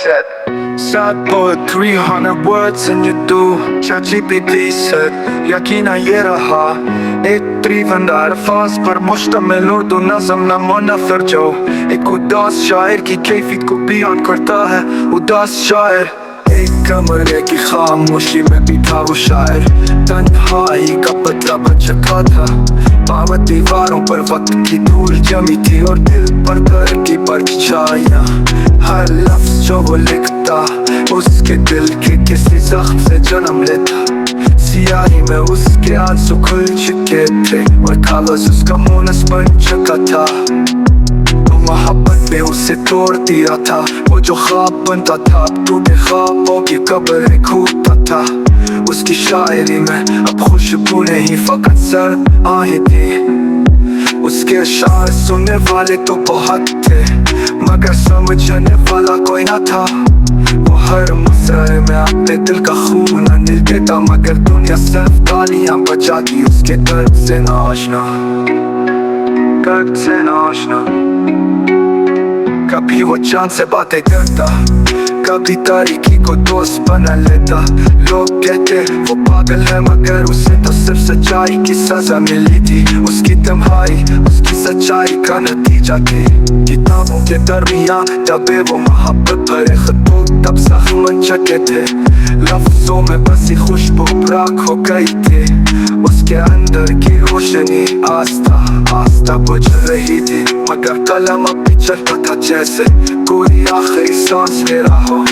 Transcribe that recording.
said. Sad poet, 300 words and you do. ChatGPT said, यकीना ये रहा एक त्रिवंदार फास पर मुश्तमिल उर्दू नज़म नमूना फिर जो एक उदास शायर की कैफियत को बयान करता है। उदास शायर एक कमरे की खामोशी में बैठा वो शायर, तन्हाई का पतला बन चुका था। बावत दीवारों पर वक्त की धूल जमी थी और दिल पर दर्द की परछाइयां। हर लफ्ज जो वो लिखता उसके दिल के किसी जख्म से जन्म लेता। सियाही में उसके आंसू खुल चुके थे और कागज उसका मुनस बन चुका था। मोहब्बत में उसे तोड़ दिया था, वो जो ख्वाब बनता था टूटे ख्वाबों की कब्र खोदता था। उसकी शायरी में अब खुशबू नहीं फकत सर्द आहें थी। उसके अशार सुनने वाले तो बहुत थे मगर समझने वाला कोई ना था। वो हर मुसरे में अपने दिल का खून अनिल देता मगर दुनिया सिर्फ गालियां बजाती उसके दर्द से नाशना, दर्द से नाशना। कभी वो चांद से बातें करता, कभी तारीकी को दोस्त बना लेता। लोग कहते वो पागल है मगर उसे तो सिर्फ सच्चाई की सजा मिली थी। उसकी तन्हाई उसकी सच्चाई का नतीजा थी। किताबों के दरमियान दबे वो मोहब्बत भरे खतूत तब जख्म बन चुके थे। लफ्जों में बसी खुशबू राख हो गई थी। उसके अंदर की रोशनी आस्था आस्था बुझ रही थी मगर कलम अब भी चलता था जैसे कोई आखिरी सांस ले रहा हो।